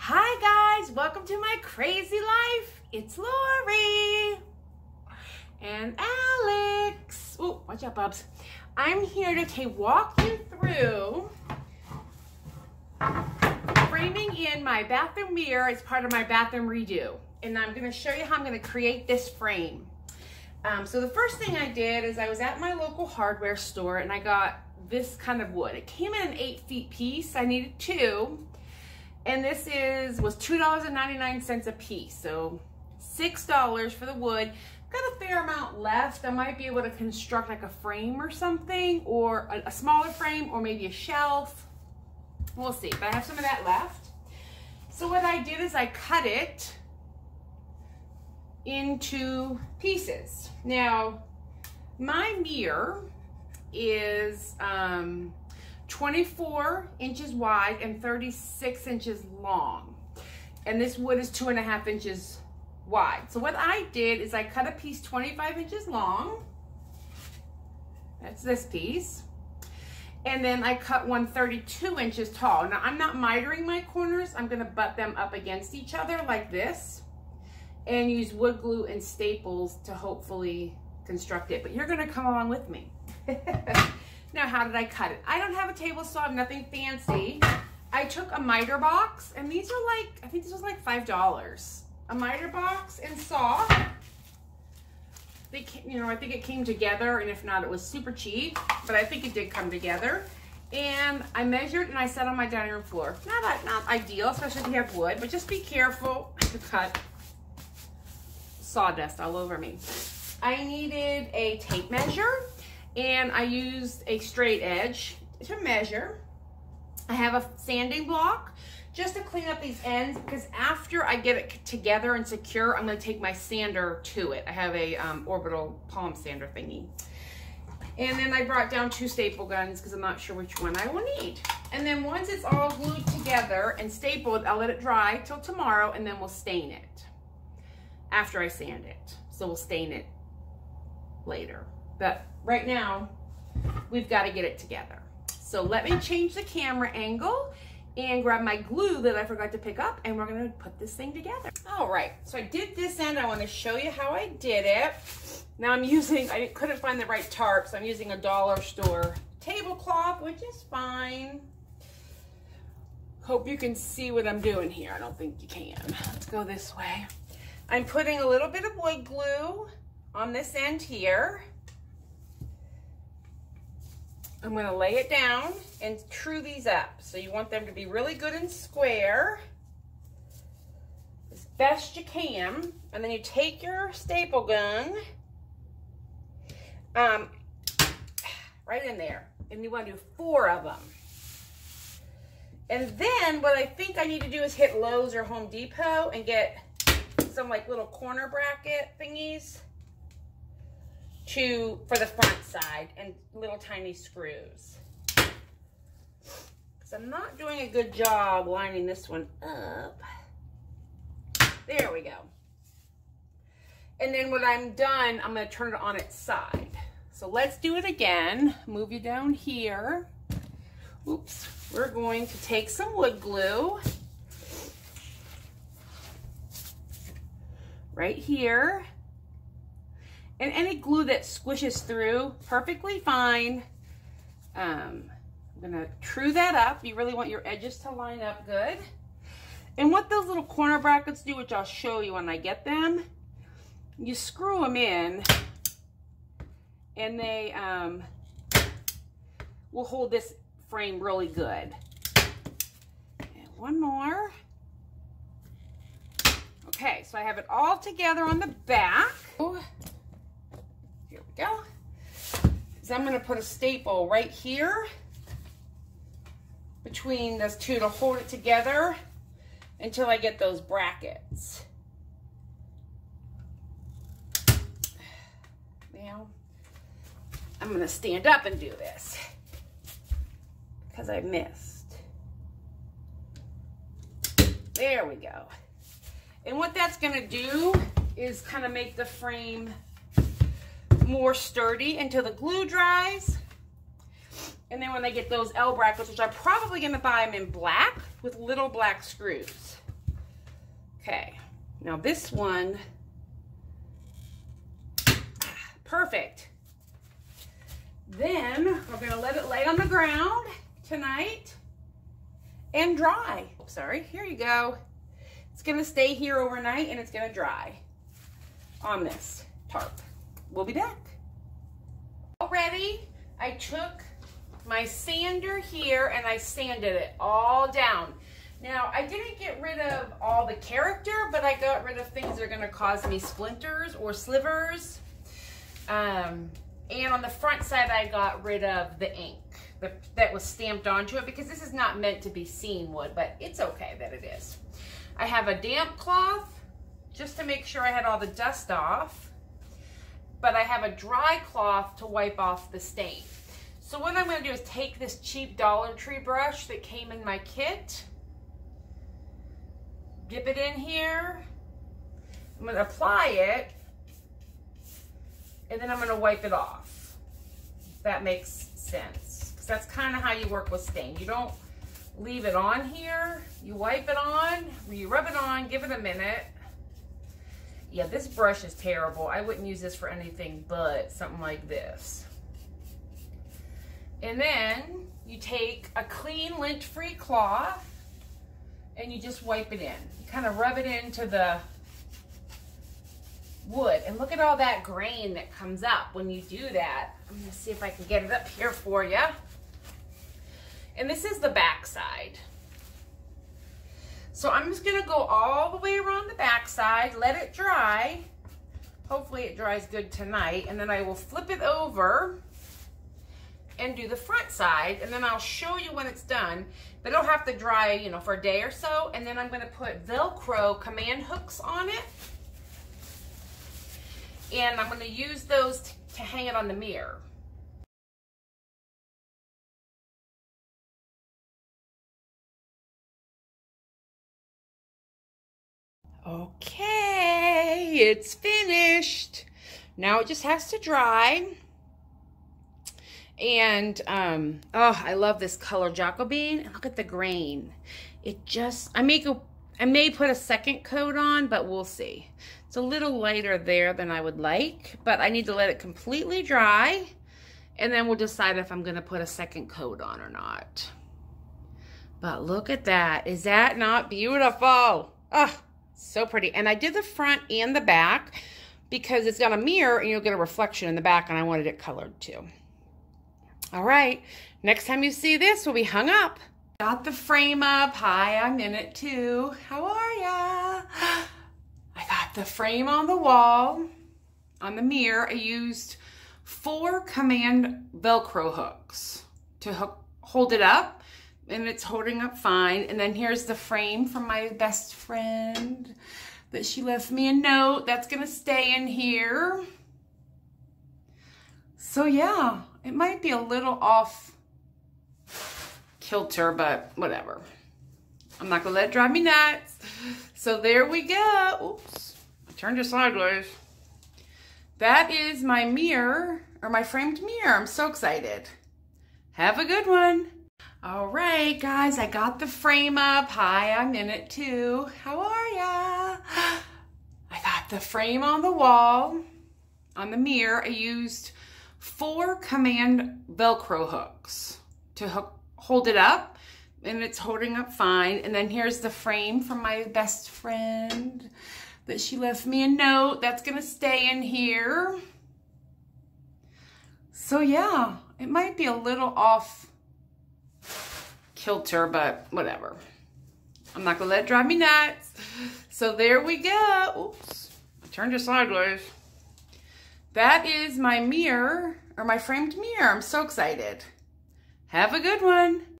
Hi guys, welcome to my crazy life. It's Lori and Alex. Oh, watch out, Bubs. I'm here to walk you through framing in my bathroom mirror as part of my bathroom redo. And I'm going to show you how I'm going to create this frame. So the first thing I did is I was at my local hardware store and I got this kind of wood. It came in an 8-foot piece. I needed two. And this was $2.99 a piece, so $6 for the wood. Got a fair amount left. I might be able to construct like a frame or something, or a smaller frame, or maybe a shelf. We'll see, but I have some of that left. So what I did is I cut it into pieces. Now, my mirror is 24 inches wide and 36 inches long. And this wood is 2.5 inches wide. So what I did is I cut a piece 25 inches long. That's this piece. And then I cut one 32 inches tall. Now I'm not mitering my corners. I'm gonna butt them up against each other like this and use wood glue and staples to hopefully construct it. But you're gonna come along with me. Now, how did I cut it? I don't have a table saw, nothing fancy. I took a miter box, and these are like, I think this was like $5. A miter box and saw. They came, you know, I think it came together, and if not, it was super cheap, but I think it did come together. And I measured and I set on my dining room floor. Not ideal, especially if you have wood, but just be careful to cut sawdust all over me. I needed a tape measure. And I used a straight edge to measure. I have a sanding block just to clean up these ends, because after I get it together and secure, I'm going to take my sander to it. I have a orbital palm sander thingy. And then I brought down 2 staple guns because I'm not sure which one I will need. And then once it's all glued together and stapled, I'll let it dry till tomorrow, and then we'll stain it after I sand it. So we'll stain it later. But right now, we've got to get it together. So let me change the camera angle and grab my glue that I forgot to pick up, and we're going to put this thing together. All right, so I did this end. I want to show you how I did it. Now I'm using, I couldn't find the right tarp, so I'm using a dollar store tablecloth, which is fine. Hope you can see what I'm doing here. I don't think you can. Let's go this way. I'm putting a little bit of wood glue on this end here. I'm going to lay it down and true these up. So you want them to be really good and square as best you can. And then you take your staple gun right in there. And you want to do 4 of them. And then what I think I need to do is hit Lowe's or Home Depot and get some like little corner bracket thingies for the front side, and little tiny screws. Because I'm not doing a good job lining this one up. There we go. And then when I'm done, I'm going to turn it on its side. So let's do it again. Move you down here. Oops. We're going to take some wood glue right here. And any glue that squishes through, perfectly fine. I'm gonna true that up. You really want your edges to line up good. And what those little corner brackets do, which I'll show you when I get them, you screw them in, and they will hold this frame really good. And one more. Okay, so I have it all together on the back. Here we go. So I'm going to put a staple right here between those two to hold it together until I get those brackets. Now, I'm going to stand up and do this because I missed. There we go. And what that's going to do is kind of make the frame more sturdy until the glue dries. And then when I get those L brackets, which I'm probably going to buy them in black with little black screws. Okay, now this one, perfect. Then we're gonna let it lay on the ground tonight and dry. Sorry, here you go. It's gonna stay here overnight and it's gonna dry on this tarp. We'll be back. Already, I took my sander here and I sanded it all down. Now, I didn't get rid of all the character, but I got rid of things that are gonna cause me splinters or slivers. And on the front side, I got rid of the ink that was stamped onto it because this is not meant to be seen wood, but it's okay that it is. I have a damp cloth just to make sure I had all the dust off, but I have a dry cloth to wipe off the stain. So what I'm gonna do is take this cheap Dollar Tree brush that came in my kit, dip it in here, I'm gonna apply it, and then I'm gonna wipe it off. If that makes sense. Because that's kind of how you work with stain. You don't leave it on here, you wipe it on, you rub it on, give it a minute. Yeah, this brush is terrible. I wouldn't use this for anything but something like this. And then you take a clean lint-free cloth and you just wipe it in. You kind of rub it into the wood. And look at all that grain that comes up when you do that. I'm gonna see if I can get it up here for you. And this is the back side. So I'm just gonna go all the way around the back side, let it dry. Hopefully it dries good tonight. And then I will flip it over and do the front side, and then I'll show you when it's done. But it'll have to dry, you know, for a day or so, and then I'm gonna put Velcro command hooks on it. And I'm gonna use those to hang it on the mirror. Okay, it's finished. Now it just has to dry. And, oh, I love this color Jacobine. And look at the grain. It just, I may put a second coat on, but we'll see. It's a little lighter there than I would like, but I need to let it completely dry. And then we'll decide if I'm gonna put a second coat on or not. But look at that. Is that not beautiful? Oh, so pretty. And I did the front and the back because it's got a mirror and you'll get a reflection in the back, and I wanted it colored too. All right, next time you see this, we'll be hung up. Got the frame up. Hi, I'm in it too. How are ya? I got the frame on the wall. On the mirror, I used 4 command Velcro hooks to hold it up, and it's holding up fine. And then here's the frame from my best friend that she left me a note. That's gonna stay in here. So yeah, it might be a little off kilter, but whatever. I'm not gonna let it drive me nuts. So there we go. Oops, I turned it sideways. That is my mirror, or my framed mirror. I'm so excited. Have a good one. All right, guys, I got the frame up. Hi, I'm in it too. How are ya? I got the frame on the wall. On the mirror, I used 4 command Velcro hooks to hold it up, and it's holding up fine. And then here's the frame from my best friend that she left me a note. That's gonna stay in here. So yeah, it might be a little off kilter, but whatever. I'm not gonna let it drive me nuts. So there we go. Oops, I turned it sideways. That is my mirror, or my framed mirror. I'm so excited. Have a good one.